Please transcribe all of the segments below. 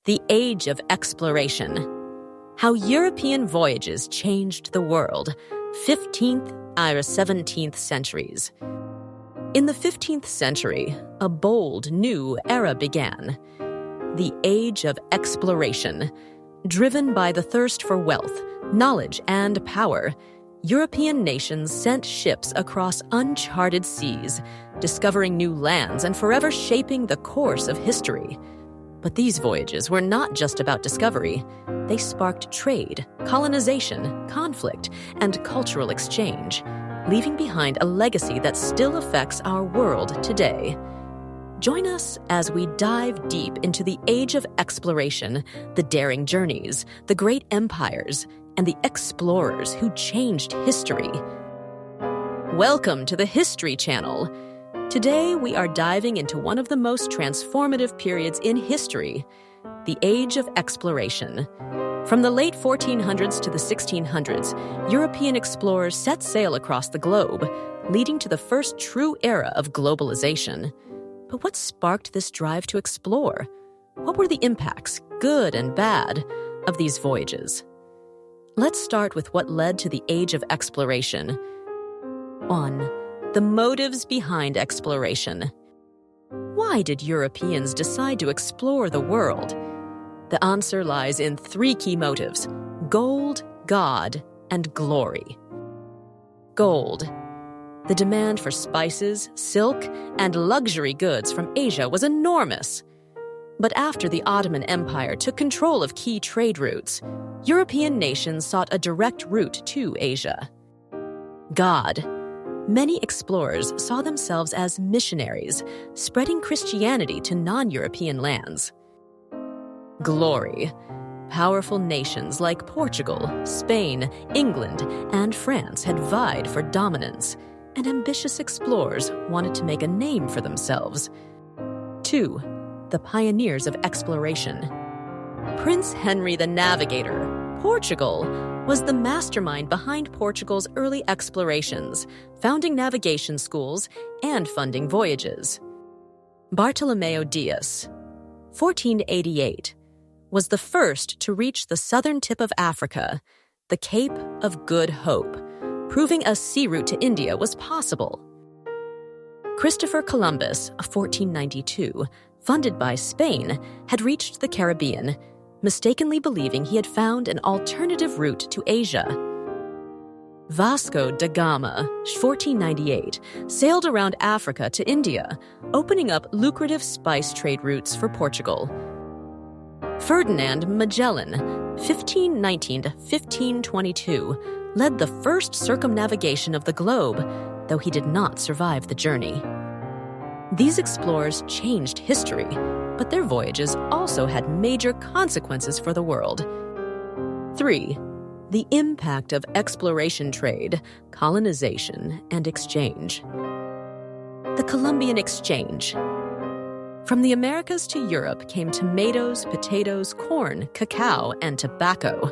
The Age of Exploration. How European Voyages Changed the World, 15th or 17th centuries. In the 15th century, a bold new era began. The Age of Exploration. Driven by the thirst for wealth, knowledge, and power, European nations sent ships across uncharted seas, discovering new lands and forever shaping the course of history. But these voyages were not just about discovery. They sparked trade, colonization, conflict, and cultural exchange, leaving behind a legacy that still affects our world today. Join us as we dive deep into the Age of Exploration, the daring journeys, the great empires, and the explorers who changed history. Welcome to the History Channel. Today, we are diving into one of the most transformative periods in history, the Age of Exploration. From the late 1400s to the 1600s, European explorers set sail across the globe, leading to the first true era of globalization. But what sparked this drive to explore? What were the impacts, good and bad, of these voyages? Let's start with what led to the Age of Exploration. 1. The motives behind exploration. Why did Europeans decide to explore the world? The answer lies in three key motives: gold, God, and glory. Gold. The demand for spices, silk, and luxury goods from Asia was enormous. But after the Ottoman Empire took control of key trade routes, European nations sought a direct route to Asia. God. Many explorers saw themselves as missionaries, spreading Christianity to non-European lands. Glory. Powerful nations like Portugal, Spain, England, and France had vied for dominance, and ambitious explorers wanted to make a name for themselves. 2. The pioneers of exploration. Prince Henry the Navigator, Portugal, was the mastermind behind Portugal's early explorations, founding navigation schools and funding voyages. Bartolomeu Dias, 1488, was the first to reach the southern tip of Africa, the Cape of Good Hope, proving a sea route to India was possible. Christopher Columbus, 1492, funded by Spain, had reached the Caribbean, mistakenly believing he had found an alternative route to Asia. Vasco da Gama, 1498, sailed around Africa to India, opening up lucrative spice trade routes for Portugal. Ferdinand Magellan, 1519 to 1522, led the first circumnavigation of the globe, though he did not survive the journey. These explorers changed history, but their voyages also had major consequences for the world. 3. The impact of exploration trade, colonization, and exchange. The Columbian Exchange. From the Americas to Europe came tomatoes, potatoes, corn, cacao, and tobacco.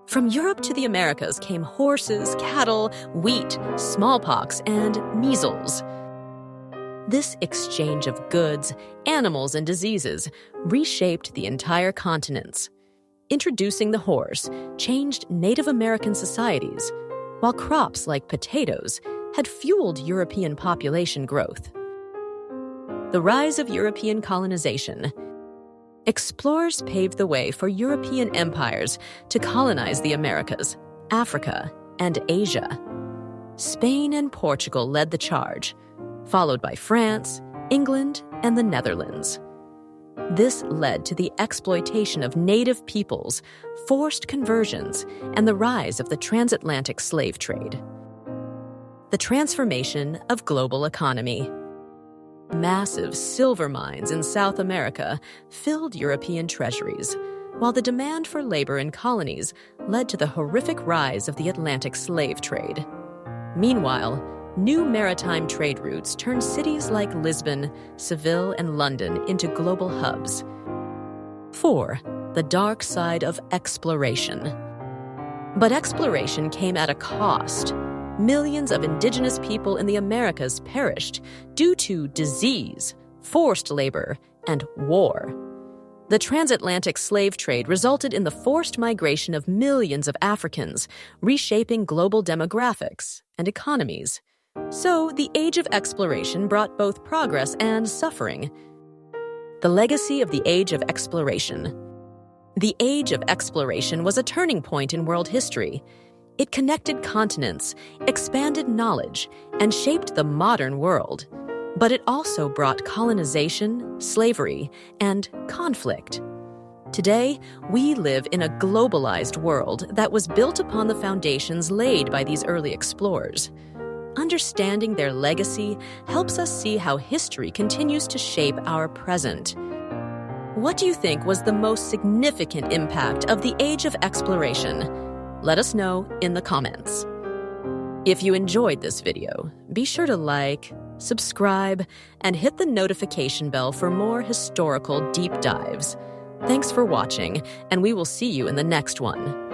From Europe to the Americas came horses, cattle, wheat, smallpox, and measles. This exchange of goods, animals, and diseases reshaped the entire continents. Introducing the horse changed Native American societies, while crops like potatoes had fueled European population growth. The rise of European colonization. Explorers paved the way for European empires to colonize the Americas, Africa, and Asia. Spain and Portugal led the charge, followed by France, England, and the Netherlands. This led to the exploitation of native peoples, forced conversions, and the rise of the transatlantic slave trade. The transformation of global economy. Massive silver mines in South America filled European treasuries, while the demand for labor in colonies led to the horrific rise of the Atlantic slave trade. Meanwhile, new maritime trade routes turned cities like Lisbon, Seville, and London into global hubs. 4. The dark side of exploration. But exploration came at a cost. Millions of indigenous people in the Americas perished due to disease, forced labor, and war. The transatlantic slave trade resulted in the forced migration of millions of Africans, reshaping global demographics and economies. So, the Age of Exploration brought both progress and suffering. The legacy of the Age of Exploration. The Age of Exploration was a turning point in world history. It connected continents, expanded knowledge, and shaped the modern world. But it also brought colonization, slavery, and conflict. Today, we live in a globalized world that was built upon the foundations laid by these early explorers. Understanding their legacy helps us see how history continues to shape our present. What do you think was the most significant impact of the Age of Exploration? Let us know in the comments. If you enjoyed this video, be sure to like, subscribe, and hit the notification bell for more historical deep dives. Thanks for watching, and we will see you in the next one.